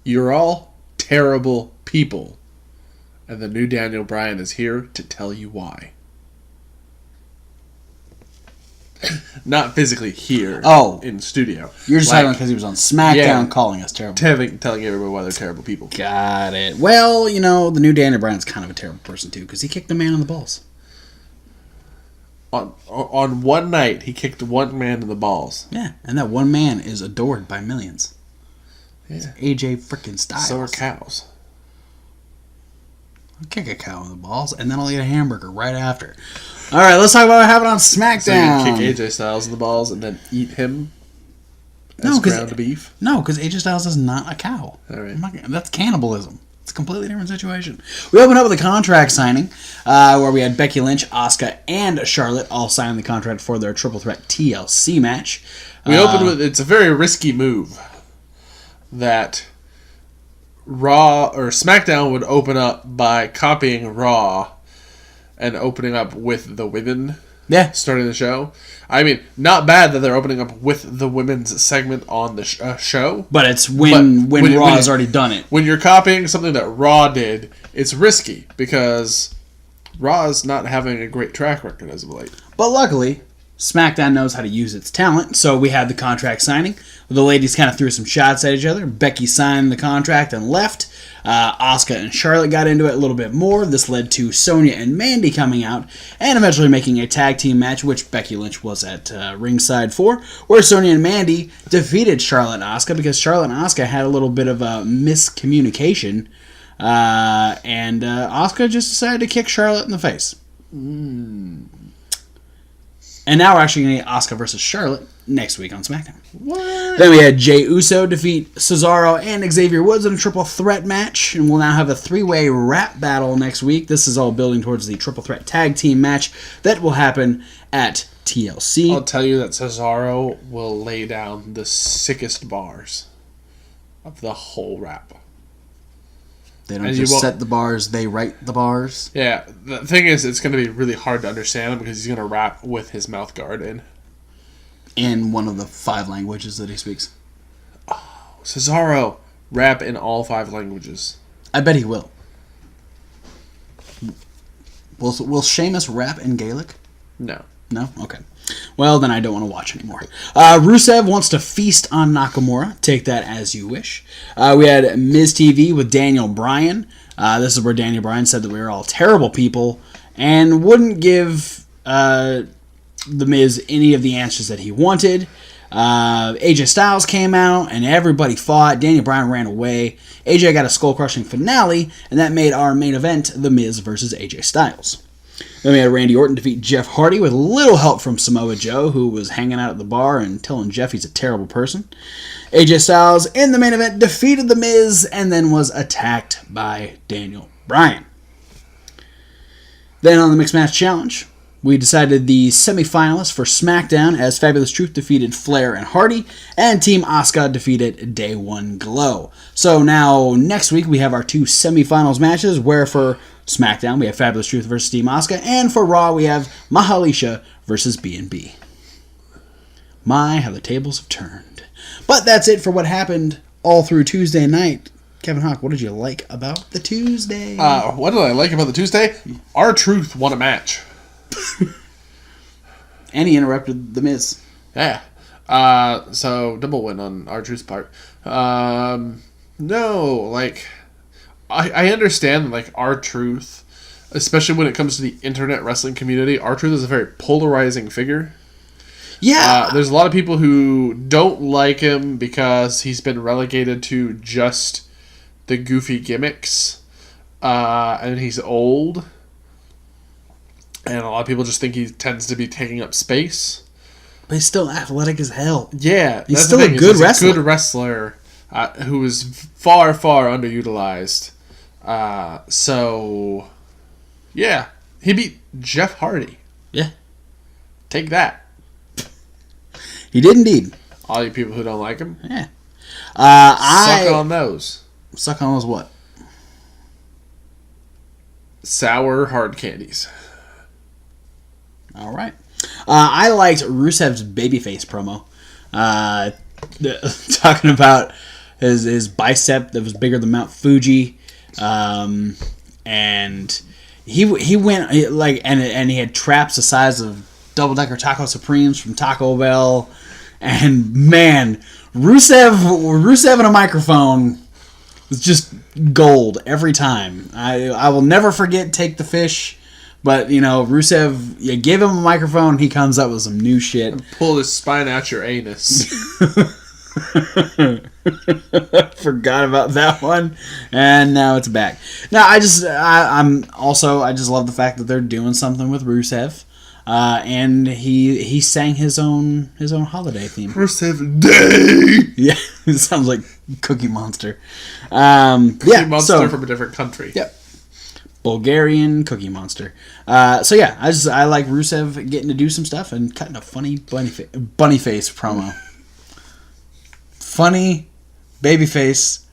You're all terrible people. And the new Daniel Bryan is here to tell you why. Not physically here. In studio. You're just talking because he was on Smackdown calling us terrible. Telling everybody why they're terrible people. Got it. Well, the new Daniel Bryan's kind of a terrible person, too, because he kicked a man in the balls. On one night, he kicked one man in the balls. Yeah, and that one man is adored by millions. Yeah. It's AJ freaking Styles. So are cows. I'll kick a cow in the balls, and then I'll eat a hamburger right after. All right, let's talk about what happened on SmackDown. So you kick AJ Styles in the balls and then eat him as ground beef? No, because AJ Styles is not a cow. All right. That's cannibalism. It's a completely different situation. We opened up with a contract signing where we had Becky Lynch, Asuka, and Charlotte all sign the contract for their Triple Threat TLC match. We opened with, it's a very risky move that Raw or SmackDown would open up by copying Raw and opening up with the women. Yeah. Starting the show. I mean, not bad that they're opening up with the women's segment on the show. But it's when Raw has already done it. When you're copying something that Raw did, it's risky because Raw is not having a great track record as of late. But luckily, SmackDown knows how to use its talent, so we had the contract signing. The ladies kind of threw some shots at each other. Becky signed the contract and left. Asuka and Charlotte got into it a little bit more. This led to Sonya and Mandy coming out and eventually making a tag team match, which Becky Lynch was at ringside for, where Sonya and Mandy defeated Charlotte and Asuka because Charlotte and Asuka had a little bit of a miscommunication, and Asuka just decided to kick Charlotte in the face. And now we're actually going to get Asuka versus Charlotte next week on SmackDown. What? Then we had Jey Uso defeat Cesaro and Xavier Woods in a triple threat match. And we'll now have a three-way rap battle next week. This is all building towards the triple threat tag team match that will happen at TLC. I'll tell you that Cesaro will lay down the sickest bars of the whole rap. They don't just set the bars, they write the bars. Yeah, the thing is, it's going to be really hard to understand him because he's going to rap with his mouth guard in. In one of the 5 languages that he speaks. Oh, Cesaro, rap in all 5 languages. I bet he will. Will Sheamus rap in Gaelic? No. No? Okay. Well, then I don't want to watch anymore. Rusev wants to feast on Nakamura. Take that as you wish. We had Miz TV with Daniel Bryan. This is where Daniel Bryan said that we were all terrible people and wouldn't give The Miz any of the answers that he wanted. AJ Styles came out and everybody fought. Daniel Bryan ran away. AJ got a skull-crushing finale, and that made our main event The Miz versus AJ Styles. Then we had Randy Orton defeat Jeff Hardy with little help from Samoa Joe, who was hanging out at the bar and telling Jeff he's a terrible person. AJ Styles in the main event defeated The Miz and then was attacked by Daniel Bryan. Then on the Mixed Match Challenge, we decided the semifinalists for SmackDown as Fabulous Truth defeated Flair and Hardy, and Team Asuka defeated Day One Glow. So now, next week, we have our 2 semifinals matches, where for SmackDown, we have Fabulous Truth versus Team Asuka, and for Raw, we have Mahalisha versus B&B. My, how the tables have turned. But that's it for what happened all through Tuesday night. Kevin Hawk, what did you like about the Tuesday? What did I like about the Tuesday? R-Truth won a match. And he interrupted The Miz. Yeah. So, double win on R-Truth's part. No, like, I understand, like, R-Truth, especially when it comes to the internet wrestling community. R-Truth is a very polarizing figure. Yeah. There's a lot of people who don't like him because he's been relegated to just the goofy gimmicks. And he's old. And a lot of people just think he tends to be taking up space. But he's still athletic as hell. Yeah. He's still a good wrestler. He's a good wrestler who is far, far underutilized. So, yeah. He beat Jeff Hardy. Yeah. Take that. He did indeed. All you people who don't like him. Yeah. Suck on those. Suck on those what? Sour hard candies. All right. I liked Rusev's babyface promo. Talking about his bicep that was bigger than Mount Fuji, and he went and he had traps the size of double-decker taco supremes from Taco Bell, and man, Rusev in a microphone was just gold every time. I will never forget Take the Fish. But, Rusev, you give him a microphone, he comes up with some new shit. Pull his spine out your anus. Forgot about that one. And now it's back. No, I just love the fact that they're doing something with Rusev. And he sang his own holiday theme. Rusev Day! Yeah, it sounds like Cookie Monster. Cookie Monster from a different country. Yep. Bulgarian Cookie Monster. I like Rusev getting to do some stuff and cutting a funny bunny face promo. Funny babyface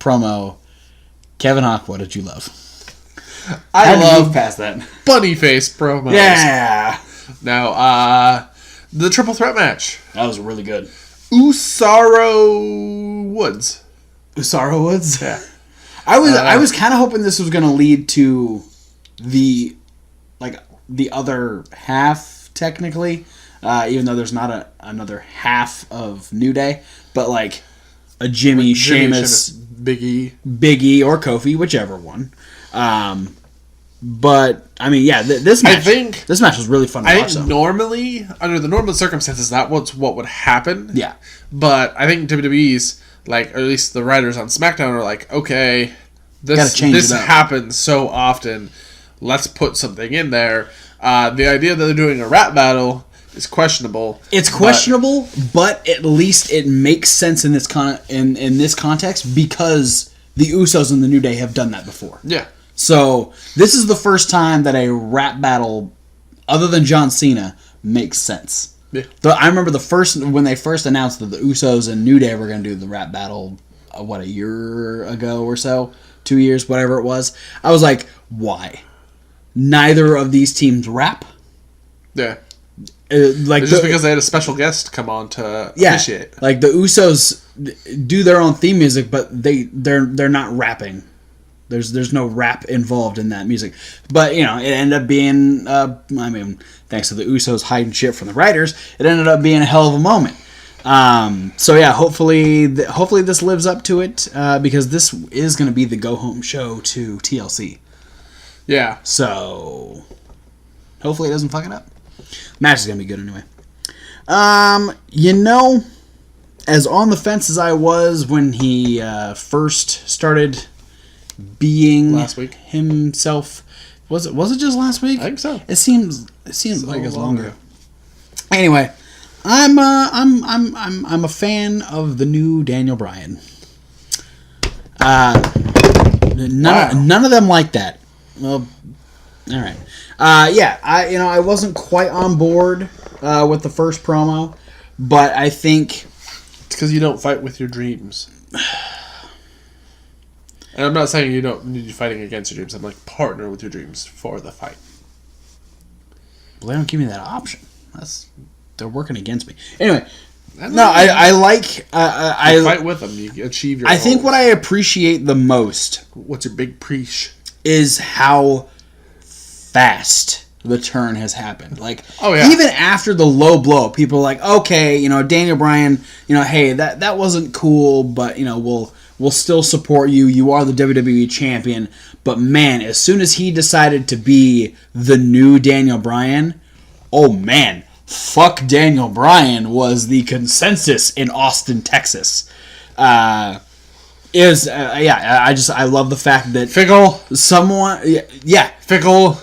promo. Kevin Hawk, what did you love? I love past that bunny face promos. Yeah. Now, the triple threat match. That was really good. Usaro Woods. Yeah. I was kind of hoping this was going to lead to the other half, technically, even though there's not another half of New Day, but like a Jimmy, Sheamus, Big E, or Kofi, whichever one. But I mean, yeah, this match was really fun to watch. Normally, under the normal circumstances, that was what would happen. Yeah, but I think WWE's or at least the writers on Smackdown are like, okay, this happens so often. Let's put something in there. The idea that they're doing a rap battle is questionable. It's questionable, but at least it makes sense in this in this context because the Usos and the New Day have done that before. Yeah. So this is the first time that a rap battle, other than John Cena, makes sense. Yeah. I remember when they first announced that the Usos and New Day were going to do the rap battle, a year ago or so, 2 years, whatever it was. I was like, why? Neither of these teams rap. Yeah. It's just because they had a special guest come on to officiate. Like the Usos do their own theme music, but they're not rapping. There's no rap involved in that music. But, it ended up being, thanks to the Usos hiding shit from the writers, it ended up being a hell of a moment. Hopefully this lives up to it, because this is going to be the go-home show to TLC. Yeah. So, hopefully it doesn't fuck it up. Match is going to be good anyway. As on the fence as I was when he first started being last week himself, was it just last week? I think so. It seems like it's longer. Anyway, I'm a fan of the new Daniel Bryan. None of them like that. Well, all right. I wasn't quite on board with the first promo, but I think it's because you don't fight with your dreams. And I'm not saying you don't need to be fighting against your dreams. I'm like, partner with your dreams for the fight. Well, they don't give me that option. They're working against me. Anyway, I fight with them. You achieve your goals. I think what I appreciate the most. What's your big preach? Is how fast the turn has happened. Yeah. Even after the low blow, people are like, okay, Daniel Bryan, hey, that wasn't cool, but we'll still support you. You are the WWE champion. But man, as soon as he decided to be the new Daniel Bryan, oh man, fuck Daniel Bryan was the consensus in Austin, Texas. I love the fact that fickle. Fickle.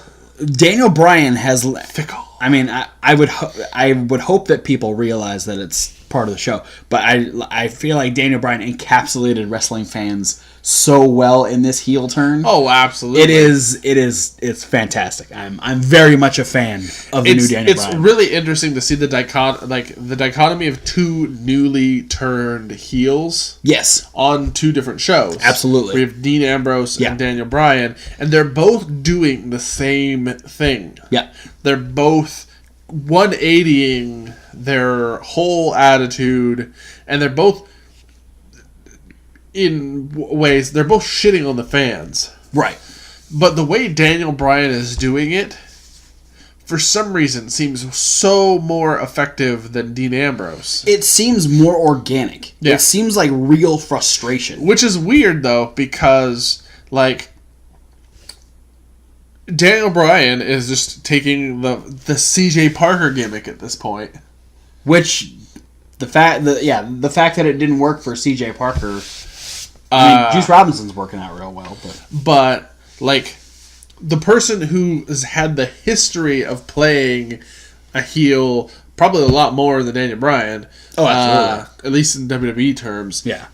Daniel Bryan has fickle. I mean, I would hope that people realize that it's part of the show, but I feel like Daniel Bryan encapsulated wrestling fans so well in this heel turn. Oh, absolutely! It's fantastic. I'm very much a fan of the new Daniel Bryan. It's really interesting to see the dichotomy of two newly turned heels. Yes, on two different shows. Absolutely, we have Dean Ambrose and Daniel Bryan, and they're both doing the same thing. Yeah, they're both 180ing their whole attitude, and they're both in ways, they're both shitting on the fans. Right. But the way Daniel Bryan is doing it, for some reason, seems so more effective than Dean Ambrose. It seems more organic. Yeah. It seems like real frustration. Which is weird, though, because, like, Daniel Bryan is just taking the CJ Parker gimmick at this point. Which, the fact that it didn't work for CJ Parker, Juice Robinson's working out real well. But, like, the person who has had the history of playing a heel probably a lot more than Daniel Bryan. Oh, absolutely. At least in WWE terms. Yeah.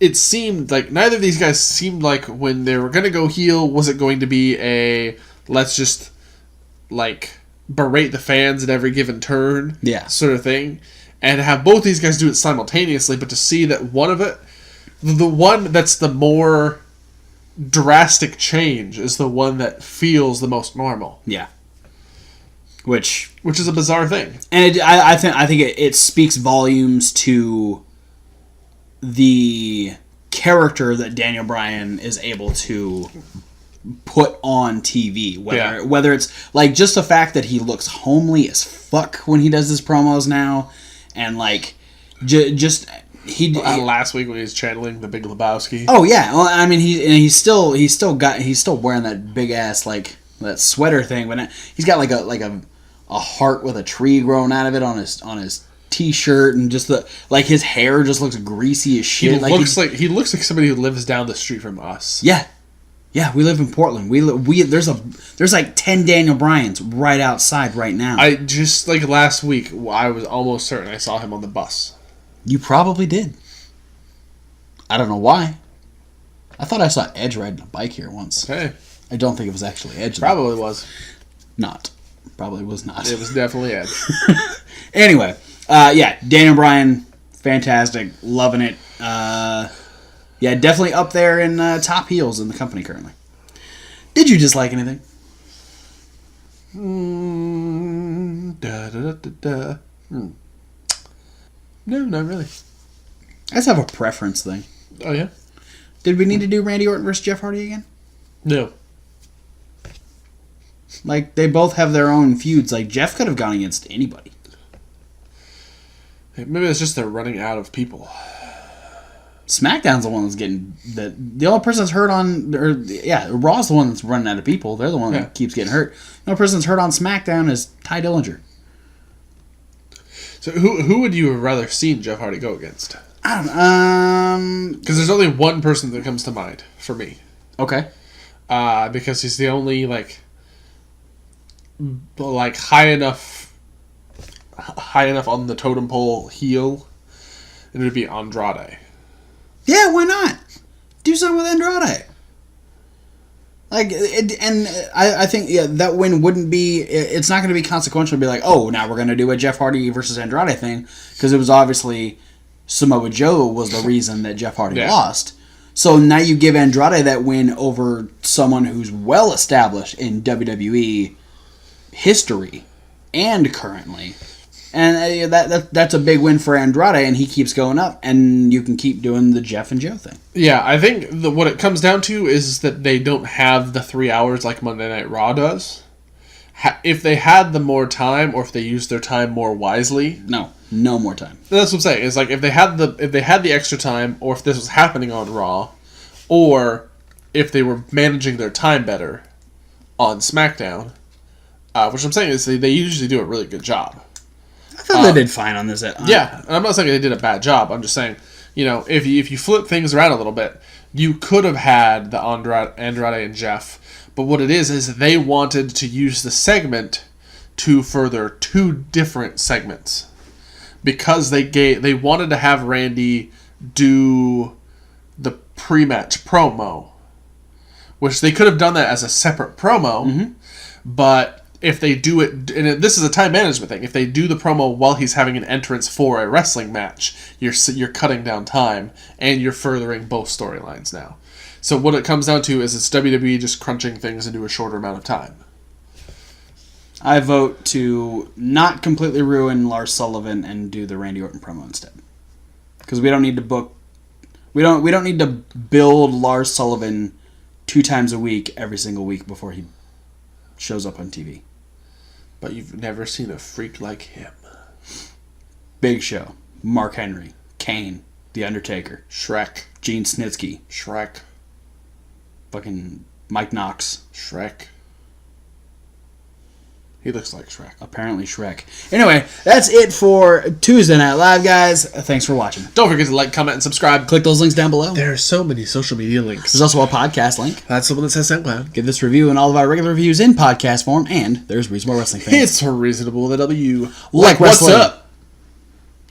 It seemed like neither of these guys seemed like when they were going to go heel, was it going to be a let's just, like, berate the fans at every given turn sort of thing. And have both these guys do it simultaneously, but to see that one of it, the one that's the more drastic change is the one that feels the most normal. Yeah. Which is a bizarre thing. And I think it speaks volumes to the character that Daniel Bryan is able to put on TV. Whether it's like just the fact that he looks homely as fuck when he does his promos now, and like just last week when he was channeling the Big Lebowski. Oh yeah, well, I mean he's still wearing that big ass like that sweater thing, but he's got like a heart with a tree growing out of it on his t-shirt, and just his hair just looks greasy as shit. He looks like somebody who lives down the street from us. Yeah. Yeah, we live in Portland. There's like 10 Daniel Bryans right outside right now. I just like last week I was almost certain I saw him on the bus. You probably did. I don't know why. I thought I saw Edge riding a bike here once. Hey. I don't think it was actually Edge. Probably was. Not. Probably was not. It was definitely Edge. Anyway, Daniel Bryan, fantastic. Loving it. Definitely up there in top heels in the company currently. Did you dislike anything? No, not really. I just have a preference thing. Oh, yeah? Did we need to do Randy Orton versus Jeff Hardy again? No. Like, they both have their own feuds. Like, Jeff could have gone against anybody. Maybe it's just they're running out of people. SmackDown's the one that's getting... The only person that's hurt on... Raw's the one that's running out of people. They're the one that keeps getting hurt. The only person that's hurt on SmackDown is Ty Dillinger. So who would you have rather seen Jeff Hardy go against? I don't know. Because there's only one person that comes to mind for me. Okay. Because he's the only high enough on the totem pole heel. It would be Andrade. Yeah, why not? Do something with Andrade. I think that win wouldn't be... It's not going to be consequential to be like, oh, now we're going to do a Jeff Hardy versus Andrade thing, because it was obviously Samoa Joe was the reason that Jeff Hardy lost. So now you give Andrade that win over someone who's well established in WWE history and currently. And that's a big win for Andrade, and he keeps going up, and you can keep doing the Jeff and Joe thing. Yeah, I think what it comes down to is that they don't have the 3 hours like Monday Night Raw does. If they had the more time, or if they used their time more wisely... No more time. That's what I'm saying. It's like if they had the extra time, or if this was happening on Raw, or if they were managing their time better on SmackDown, which I'm saying is they usually do a really good job. I thought they did fine on this. Yeah, and I'm not saying they did a bad job. I'm just saying, if you flip things around a little bit, you could have had the Andrade and Jeff, but what it is they wanted to use the segment to further 2 different segments, because they wanted to have Randy do the pre-match promo, which they could have done that as a separate promo, but if they do it, and this is a time management thing, if they do the promo while he's having an entrance for a wrestling match, you're cutting down time, and you're furthering both storylines now. So what it comes down to is it's WWE just crunching things into a shorter amount of time. I vote to not completely ruin Lars Sullivan and do the Randy Orton promo instead. Because we don't need to book. We don't need to build Lars Sullivan 2 times a week every single week before he shows up on TV. But you've never seen a freak like him. Big Show, Mark Henry, Kane, The Undertaker, Shrek. Gene Snitsky, Shrek. fucking Mike Knox. Shrek. He looks like Shrek. Apparently Shrek. Anyway, that's it for Tuesday Night Live, guys. Thanks for watching. Don't forget to like, comment, and subscribe. Click those links down below. There are so many social media links. There's also a podcast link. That's the one that says SoundCloud. Give this review and all of our regular reviews in podcast form, and there's Reasonable Wrestling Fans. It's reasonable that W. Like what's wrestling. up?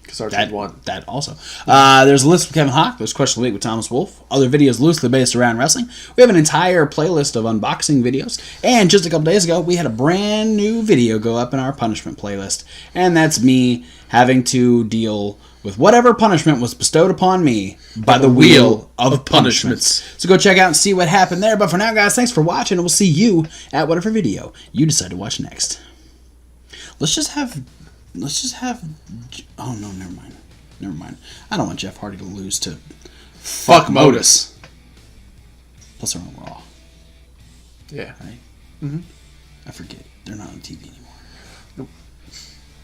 Because our won. That also. There's a list with Kevin Hawk. There's Question of the Week with Thomas Wolfe. Other videos loosely based around wrestling. We have an entire playlist of unboxing videos. And just a couple days ago, we had a brand new video go up in our punishment playlist. And that's me having to deal with whatever punishment was bestowed upon me by the wheel of punishments. So go check out and see what happened there. But for now, guys, thanks for watching. And we'll see you at whatever video you decide to watch next. Let's just have... Oh, no, never mind. I don't want Jeff Hardy to lose to... Fuck Modus. Plus they're on Raw. Yeah. Right? Mm-hmm. I forget. They're not on TV anymore. Nope.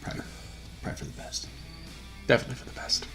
Probably for the best. Definitely for the best.